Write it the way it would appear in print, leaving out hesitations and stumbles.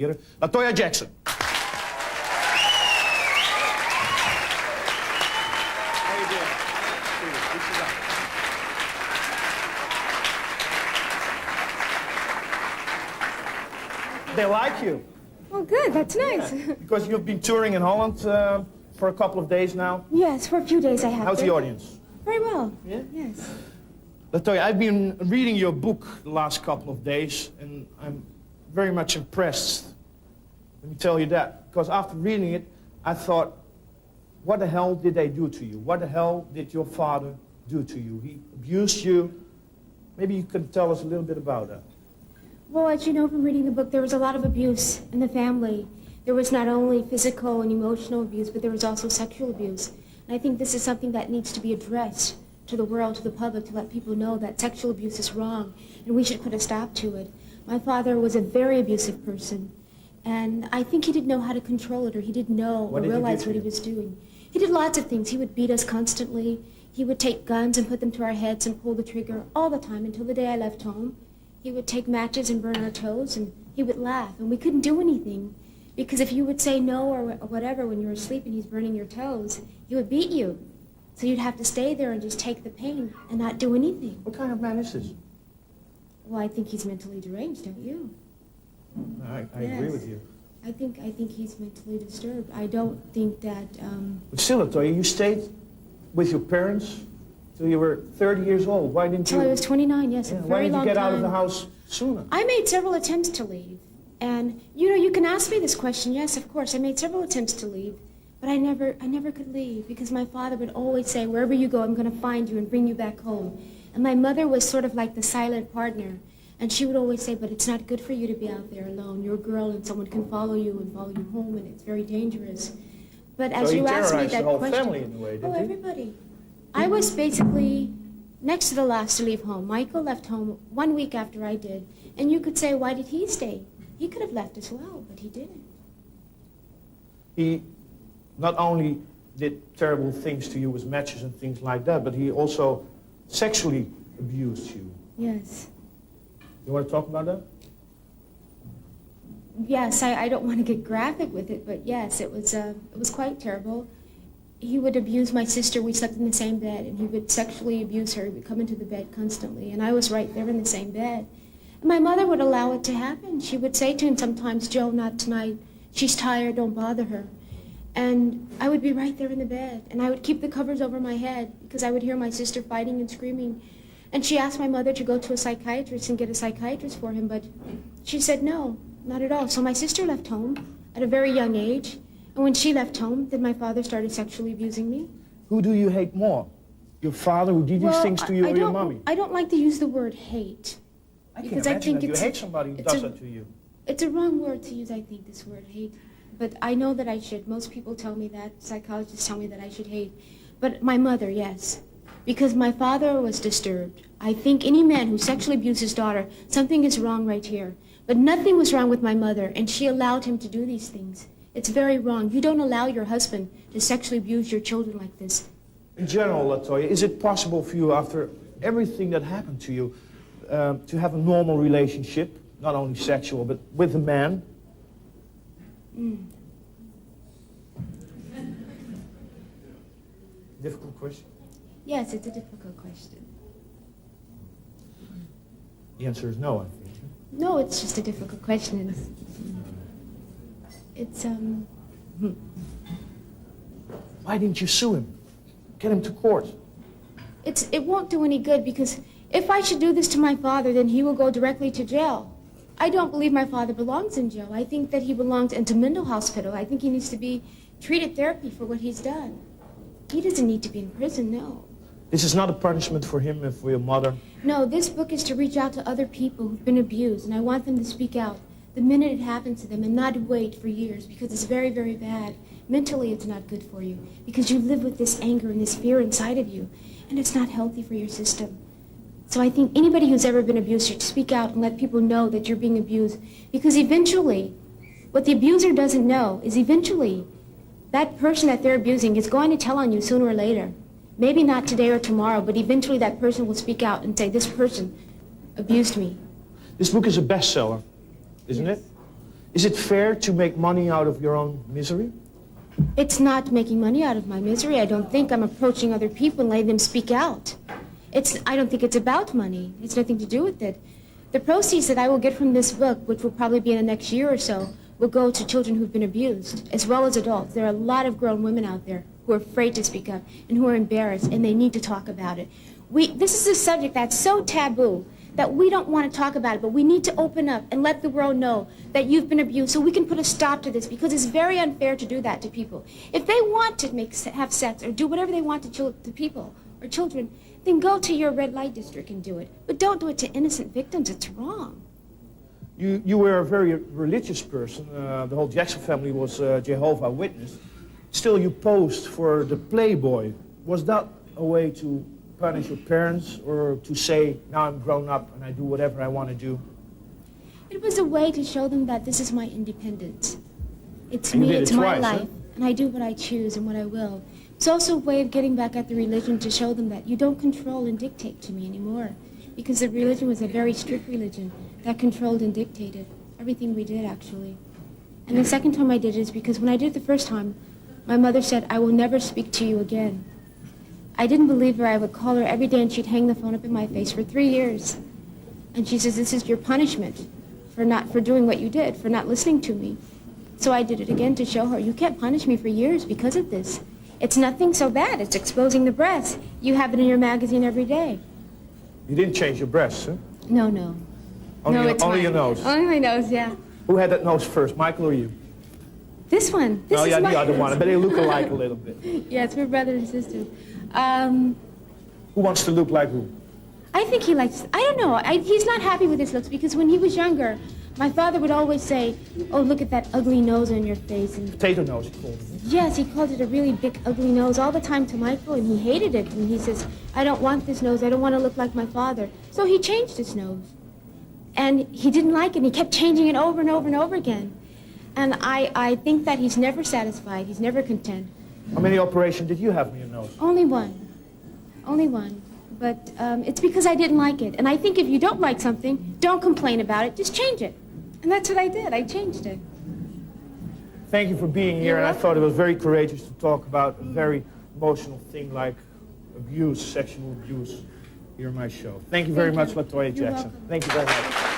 Hier, Toya Jackson. How you doing? They like you. Oh, good. That's nice. Yeah, because you've been touring in Holland for a couple of days now. Yes, for a few days I have. How's the audience? Very well. Yeah? Yes. Toya, I've been reading your book the last couple of days, and I'm very much impressed. Let me tell you that. Because after reading it, I thought, what the hell did they do to you? What the hell did your father do to you? He abused you. Maybe you can tell us a little bit about that. Well, as you know from reading the book, there was a lot of abuse in the family. There was not only physical and emotional abuse, but there was also sexual abuse. And I think this is something that needs to be addressed to the world, to the public, to let people know that sexual abuse is wrong, and we should put a stop to it. My father was a very abusive person, and I think he didn't know how to control it, or he didn't know or realize what he was doing. He did lots of things. He would beat us constantly. He would take guns and put them to our heads and pull the trigger all the time until the day I left home. He would take matches and burn our toes, and he would laugh, and we couldn't do anything. Because if you would say no or whatever when you were asleep and he's burning your toes, he would beat you. So you'd have to stay there and just take the pain and not do anything. What kind of man is this? Well, I think he's mentally deranged, don't you? I agree with you. I think he's mentally disturbed. I don't think that... But still, Toya, you stayed with your parents till you were 30 years old. Why didn't you... Till I was 29, yes, a very long time. Why didn't you get out of the house sooner? I made several attempts to leave. And, you know, you can ask me this question. Yes, of course. I made several attempts to leave. But I never could leave because my father would always say, wherever you go, I'm going to find you and bring you back home. And my mother was sort of like the silent partner. And she would always say, but it's not good for you to be out there alone. You're a girl and someone can follow you home, and it's very dangerous. But as you asked me that question... So he terrorized the whole family in a way, didn't he? Everybody. I was basically next to the last to leave home. Michael left home 1 week after I did. And you could say, why did he stay? He could have left as well, but he didn't. He not only did terrible things to you with matches and things like that, but he also sexually abused you. Yes. You want to talk about that? Yes, I don't want to get graphic with it, but yes, it was quite terrible. He would abuse my sister. We slept in the same bed, and he would sexually abuse her. He would come into the bed constantly, and I was right there in the same bed. And my mother would allow it to happen. She would say to him sometimes, Joe, not tonight. She's tired, don't bother her. And I would be right there in the bed, and I would keep the covers over my head because I would hear my sister fighting and screaming. And she asked my mother to go to a psychiatrist and get a psychiatrist for him, but she said no, not at all. So my sister left home at a very young age, and when she left home, then my father started sexually abusing me. Who do you hate more? Your father who did these things to you, or your mommy? I don't like to use the word hate. I can't imagine that you hate somebody who does that to you. It's a wrong word to use, I think, this word hate. But I know that I should. Most people tell me that. Psychologists tell me that I should hate. But my mother, yes. Because my father was disturbed. I think any man who sexually abused his daughter, something is wrong right here. But nothing was wrong with my mother, and she allowed him to do these things. It's very wrong. You don't allow your husband to sexually abuse your children like this. In general, Toya, is it possible for you, after everything that happened to you, to have a normal relationship, not only sexual, but with a man? Difficult question? Yes, it's a difficult question. The answer is no, I think. No, it's just a difficult question. Why didn't you sue him? Get him to court. It won't do any good because if I should do this to my father, then he will go directly to jail. I don't believe my father belongs in jail. I think that he belongs in a mental hospital. I think he needs to be treated therapy for what he's done. He doesn't need to be in prison, no. This is not a punishment for him and for your mother? No, this book is to reach out to other people who've been abused, and I want them to speak out the minute it happens to them and not wait for years because it's very, very bad. Mentally, it's not good for you because you live with this anger and this fear inside of you, and it's not healthy for your system. So I think anybody who's ever been abused should speak out and let people know that you're being abused because eventually, what the abuser doesn't know is eventually that person that they're abusing is going to tell on you sooner or later. Maybe not today or tomorrow, but eventually that person will speak out and say, this person abused me. This book is a bestseller, isn't it? Is it fair to make money out of your own misery? It's not making money out of my misery. I don't think I'm approaching other people and letting them speak out. I don't think it's about money. It's nothing to do with it. The proceeds that I will get from this book, which will probably be in the next year or so, will go to children who've been abused, as well as adults. There are a lot of grown women out there who are afraid to speak up and who are embarrassed, and they need to talk about it. This is a subject that's so taboo that we don't want to talk about it, but we need to open up and let the world know that you've been abused so we can put a stop to this, because it's very unfair to do that to people. If they want to have sex or do whatever they want to people or children, then go to your red light district and do it. But don't do it to innocent victims. It's wrong. You were a very religious person. The whole Jackson family was Jehovah's Witness. Still, you posed for the Playboy. Was that a way to punish your parents, or to say, now I'm grown up and I do whatever I want to do? It was a way to show them that this is my independence. It's And you me, did it's it my twice, life, huh? and I do what I choose and what I will. It's also a way of getting back at the religion to show them that you don't control and dictate to me anymore, because the religion was a very strict religion that controlled and dictated everything we did, actually. And the second time I did it is because when I did it the first time, my mother said, I will never speak to you again. I didn't believe her. I would call her every day and she'd hang the phone up in my face for 3 years. And she says, this is your punishment for doing what you did, for not listening to me. So I did it again to show her, you can't punish me for years because of this. It's nothing so bad. It's exposing the breast. You have it in your magazine every day. You didn't change your breasts, huh? No, no. Only, No, it's only your mine. nose. Only my nose, yeah. Who had that nose first, Michael or you? This one. This Oh, is yeah, my the other one. I bet they look alike a little bit. Yeah, it's my brother and sister. Who wants to look like who? I think he likes, I don't know, he's not happy with his looks because when he was younger, my father would always say, oh, look at that ugly nose on your face. And Potato nose, he called it. yes, he called it a really big, ugly nose all the time to Michael, and he hated it. And he says, I don't want this nose. I don't want to look like my father. So he changed his nose. And he didn't like it, and he kept changing it over and over and over again. And I think that he's never satisfied. He's never content. How many operations did you have in your nose? Only one. Only one. But it's because I didn't like it. And I think if you don't like something, don't complain about it. Just change it. And that's what I did. I changed it. Thank you for being here, You're and I welcome. thought it was very courageous to talk about a very emotional thing like abuse, sexual abuse, here on my show. Thank you very Thank much, you. LaToya You're Jackson. welcome. Thank you very much.